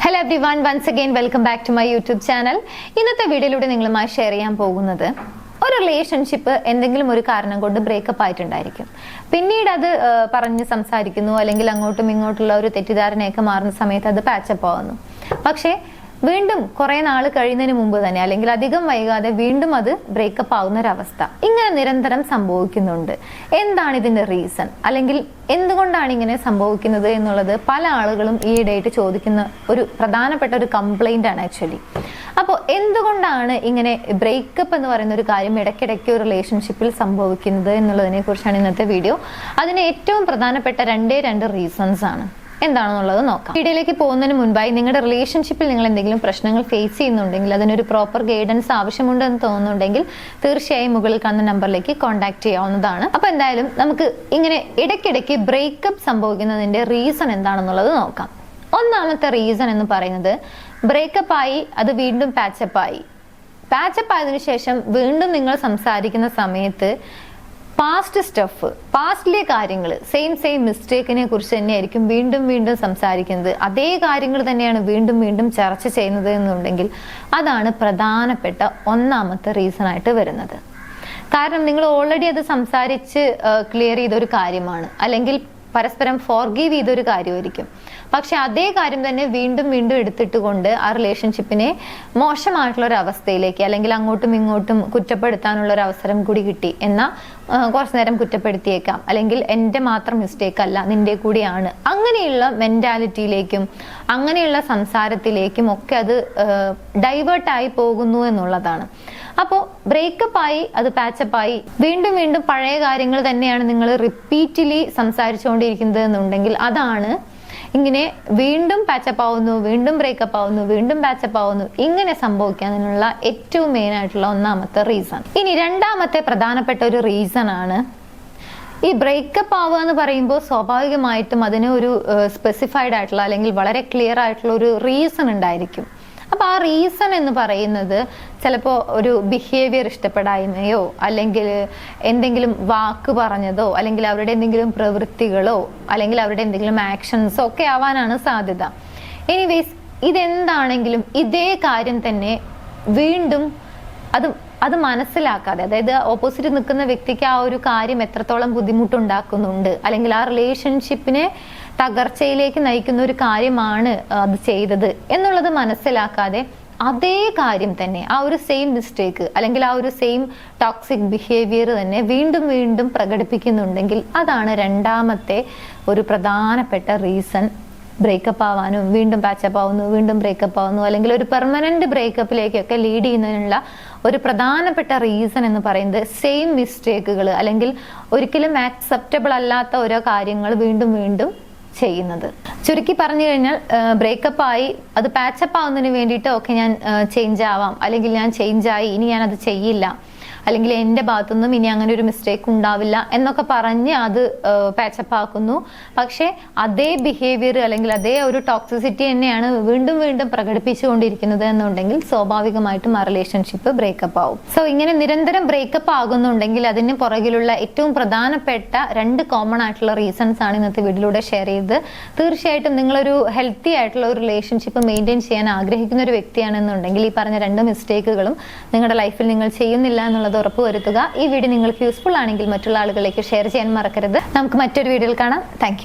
Hello everyone, once again welcome back to my YouTube channel. ഇന്നത്തെ വീഡിയോയിലൂടെ നിങ്ങളുമായി share ചെയ്യാൻ പോകുന്നത് ഒരു റിലേഷൻഷിപ്പ് എന്തെങ്കിലും ഒരു കാരണം കൊണ്ട് ബ്രേക്കപ്പ് ആയിട്ടുണ്ടായിരിക്കും. പിന്നീട് അത് പറഞ്ഞ് സംസാരിക്കുന്നു അല്ലെങ്കിൽ അങ്ങോട്ടും ഇങ്ങോട്ടുള്ള ഒരു തെറ്റിദ്ധാരണയൊക്കെ മാറുന്ന സമയത്ത് അത് പാച്ചപ്പ് ആവുന്നു. പക്ഷേ വീണ്ടും കുറെ നാൾ കഴിയുന്നതിന് മുമ്പ് തന്നെ അല്ലെങ്കിൽ അധികം വൈകാതെ വീണ്ടും അത് ബ്രേക്കപ്പ് ആവുന്ന ഒരവസ്ഥ ഇങ്ങനെ നിരന്തരം സംഭവിക്കുന്നുണ്ട്. എന്താണ് ഇതിന്റെ റീസൺ, അല്ലെങ്കിൽ എന്തുകൊണ്ടാണ് ഇങ്ങനെ സംഭവിക്കുന്നത് എന്നുള്ളത് പല ആളുകളും ഈയിടെയായിട്ട് ചോദിക്കുന്ന ഒരു പ്രധാനപ്പെട്ട ഒരു കംപ്ലൈന്റ് ആണ് ആക്ച്വലി. അപ്പോൾ എന്തുകൊണ്ടാണ് ഇങ്ങനെ ബ്രേക്കപ്പ് എന്ന് പറയുന്ന ഒരു കാര്യം ഇടയ്ക്കിടയ്ക്ക് ഒരു റിലേഷൻഷിപ്പിൽ സംഭവിക്കുന്നത് എന്നുള്ളതിനെ കുറിച്ചാണ് ഇന്നത്തെ വീഡിയോ. അതിന് ഏറ്റവും പ്രധാനപ്പെട്ട രണ്ട് റീസൺസ് ആണ്. എന്താണെന്നുള്ളത് നോക്കാം. വീഡിയോയിലേക്ക് പോകുന്നതിന് മുൻപായി നിങ്ങളുടെ റിലേഷൻഷിപ്പിൽ നിങ്ങൾ എന്തെങ്കിലും പ്രശ്നങ്ങൾ ഫേസ് ചെയ്യുന്നുണ്ടെങ്കിൽ അതിനൊരു പ്രോപ്പർ ഗൈഡൻസ് ആവശ്യമുണ്ടെന്ന് തോന്നുന്നുണ്ടെങ്കിൽ തീർച്ചയായും മുകളിൽ കാണുന്ന നമ്പറിലേക്ക് കോൺടാക്ട് ചെയ്യാവുന്നതാണ്. അപ്പൊ എന്തായാലും നമുക്ക് ഇങ്ങനെ ഇടയ്ക്കിടയ്ക്ക് ബ്രേക്കപ്പ് സംഭവിക്കുന്നതിന്റെ റീസൺ എന്താണെന്നുള്ളത് നോക്കാം. ഒന്നാമത്തെ റീസൺ എന്ന് പറയുന്നത് ബ്രേക്കപ്പ് ആയി അത് വീണ്ടും പാച്ചപ്പ് ആയതിനു ശേഷം വീണ്ടും നിങ്ങൾ സംസാരിക്കുന്ന സമയത്ത് പാസ്റ്റിലെ കാര്യങ്ങൾ സെയിം മിസ്റ്റേക്കിനെ കുറിച്ച് തന്നെയായിരിക്കും വീണ്ടും സംസാരിക്കുന്നത്. അതേ കാര്യങ്ങൾ തന്നെയാണ് വീണ്ടും ചർച്ച ചെയ്യുന്നത് എന്നുണ്ടെങ്കിൽ അതാണ് പ്രധാനപ്പെട്ട ഒന്നാമത്തെ റീസൺ ആയിട്ട് വരുന്നത്. കാരണം നിങ്ങൾ ഓൾറെഡി അത് സംസാരിച്ച് ക്ലിയർ ചെയ്തൊരു കാര്യമാണ്, അല്ലെങ്കിൽ പരസ്പരം ഫോർഗീവ് ചെയ്തൊരു കാര്യമായിരിക്കും. പക്ഷെ അതേ കാര്യം തന്നെ വീണ്ടും എടുത്തിട്ട് കൊണ്ട് ആ റിലേഷൻഷിപ്പിനെ മോശമായിട്ടുള്ള ഒരു അവസ്ഥയിലേക്ക്, അല്ലെങ്കിൽ അങ്ങോട്ടും ഇങ്ങോട്ടും കുറ്റപ്പെടുത്താനുള്ള ഒരു അവസരം കൂടി കിട്ടി എന്നാൽ കുറച്ചു നേരം കുറ്റപ്പെടുത്തിയേക്കാം, അല്ലെങ്കിൽ എൻ്റെ മാത്രം മിസ്റ്റേക്ക് അല്ല നിന്റെ കൂടിയാണ്, അങ്ങനെയുള്ള മെന്റാലിറ്റിയിലേക്കും അങ്ങനെയുള്ള സംസാരത്തിലേക്കും ഒക്കെ അത് ഡൈവേർട്ടായി പോകുന്നു എന്നുള്ളതാണ്. അപ്പോൾ ബ്രേക്കപ്പ് ആയി അത് പാച്ചപ്പ് ആയി വീണ്ടും പഴയ കാര്യങ്ങൾ തന്നെയാണ് നിങ്ങൾ റിപ്പീറ്റ്ലി സംസാരിച്ചുകൊണ്ടിരിക്കുന്നത് എന്നുണ്ടെങ്കിൽ അതാണ് ഇങ്ങനെ വീണ്ടും പാച്ചപ്പ് ആവുന്നു, വീണ്ടും ബ്രേക്കപ്പ് ആവുന്നു, വീണ്ടും പാച്ചപ്പ് ആവുന്നു, ഇങ്ങനെ സംഭവിക്കാനുള്ള ഏറ്റവും മെയിൻ ആയിട്ടുള്ള ഒന്നാമത്തെ റീസൺ. ഇനി രണ്ടാമത്തെ പ്രധാനപ്പെട്ട ഒരു റീസൺ ആണ് ഈ ബ്രേക്കപ്പ് ആവുക എന്ന് പറയുമ്പോൾ സ്വാഭാവികമായിട്ടും അതിന് ഒരു സ്പെസിഫൈഡ് ആയിട്ടുള്ള അല്ലെങ്കിൽ വളരെ ക്ലിയർ ആയിട്ടുള്ള ഒരു റീസൺ ഉണ്ടായിരിക്കും. അപ്പൊ ആ റീസൺ എന്ന് പറയുന്നത് ചിലപ്പോൾ ഒരു ബിഹേവിയർ ഇഷ്ടപ്പെടായ്മയോ അല്ലെങ്കിൽ എന്തെങ്കിലും വാക്ക് പറഞ്ഞതോ അല്ലെങ്കിൽ അവരുടെ എന്തെങ്കിലും പ്രവൃത്തികളോ അല്ലെങ്കിൽ അവരുടെ എന്തെങ്കിലും ആക്ഷൻസോ ഒക്കെ ആവാനാണ് സാധ്യത. എനിവേസ് ഇതെന്താണെങ്കിലും ഇതേ കാര്യം തന്നെ വീണ്ടും അത് മനസ്സിലാക്കാതെ, അതായത് ഓപ്പോസിറ്റ് നിൽക്കുന്ന വ്യക്തിക്ക് ആ ഒരു കാര്യം എത്രത്തോളം ബുദ്ധിമുട്ടുണ്ടാക്കുന്നുണ്ട് അല്ലെങ്കിൽ ആ റിലേഷൻഷിപ്പിനെ തകർച്ചയിലേക്ക് നയിക്കുന്ന ഒരു കാര്യമാണ് അത് ചെയ്തത് എന്നുള്ളത് മനസ്സിലാക്കാതെ അതേ കാര്യം തന്നെ ആ ഒരു സെയിം മിസ്റ്റേക്ക് അല്ലെങ്കിൽ ആ ഒരു സെയിം ടോക്സിക് ബിഹേവിയർ തന്നെ വീണ്ടും പ്രകടിപ്പിക്കുന്നുണ്ടെങ്കിൽ അതാണ് രണ്ടാമത്തെ ഒരു പ്രധാനപ്പെട്ട റീസൺ ബ്രേക്കപ്പ് ആവാനും വീണ്ടും പാച്ചപ്പ് ആവുന്നു, വീണ്ടും ബ്രേക്കപ്പ് ആവുന്നു, അല്ലെങ്കിൽ ഒരു പെർമനന്റ് ബ്രേക്കപ്പിലേക്കൊക്കെ ലീഡ് ചെയ്യുന്നതിനുള്ള ഒരു പ്രധാനപ്പെട്ട റീസൺ എന്ന് പറയുന്നത് സെയിം മിസ്റ്റേക്കുകൾ അല്ലെങ്കിൽ ഒരിക്കലും ആക്സെപ്റ്റബിൾ അല്ലാത്ത ഓരോ കാര്യങ്ങൾ വീണ്ടും ചെയ്യുന്നത്. ചുരുക്കി പറഞ്ഞു കഴിഞ്ഞാൽ ബ്രേക്കപ്പ് ആയി അത് പാച്ചപ്പ് ആവുന്നതിന് വേണ്ടിയിട്ട് ഒക്കെ ഞാൻ ചേഞ്ച് ആവാം, അല്ലെങ്കിൽ ഞാൻ ചേഞ്ച് ആയി ഇനി ഞാൻ അത് ചെയ്യില്ല, അല്ലെങ്കിൽ എൻ്റെ ഭാഗത്തുനിന്നും ഇനി അങ്ങനെ ഒരു മിസ്റ്റേക്ക് ഉണ്ടാവില്ല എന്നൊക്കെ പറഞ്ഞ് അത് പാച്ചപ്പ് ആക്കുന്നു. പക്ഷെ അതേ ബിഹേവിയർ അല്ലെങ്കിൽ അതേ ഒരു ടോക്സിസിറ്റി തന്നെയാണ് വീണ്ടും പ്രകടിപ്പിച്ചുകൊണ്ടിരിക്കുന്നത് എന്നുണ്ടെങ്കിൽ സ്വാഭാവികമായിട്ടും ആ റിലേഷൻഷിപ്പ് ബ്രേക്കപ്പ് ആവും. സോ ഇങ്ങനെ നിരന്തരം ബ്രേക്കപ്പ് ആകുന്നുണ്ടെങ്കിൽ അതിന് പുറകിലുള്ള ഏറ്റവും പ്രധാനപ്പെട്ട രണ്ട് കോമൺ ആയിട്ടുള്ള റീസൺസ് ആണ് ഇന്നത്തെ വീഡിയോയിലൂടെ ഷെയർ ചെയ്തത്. തീർച്ചയായിട്ടും നിങ്ങളൊരു ഹെൽത്തി ആയിട്ടുള്ള ഒരു റിലേഷൻഷിപ്പ് മെയിൻറ്റെയിൻ ചെയ്യാൻ ആഗ്രഹിക്കുന്ന ഒരു വ്യക്തിയാണെന്നുണ്ടെങ്കിൽ ഈ പറഞ്ഞ രണ്ട് മിസ്റ്റേക്കുകളും നിങ്ങളുടെ ലൈഫിൽ നിങ്ങൾ ചെയ്യുന്നില്ല എന്നുള്ളത് ഉറപ്പുവരുത്തുക. ഈ വീഡിയോ നിങ്ങൾക്ക് യൂസ്ഫുൾ ആണെങ്കിൽ മറ്റുള്ള ആളുകളിലേക്ക് ഷെയർ ചെയ്യാൻ മറക്കരുത്. നമുക്ക് മറ്റൊരു വീഡിയോയിൽ കാണാം. Thank you.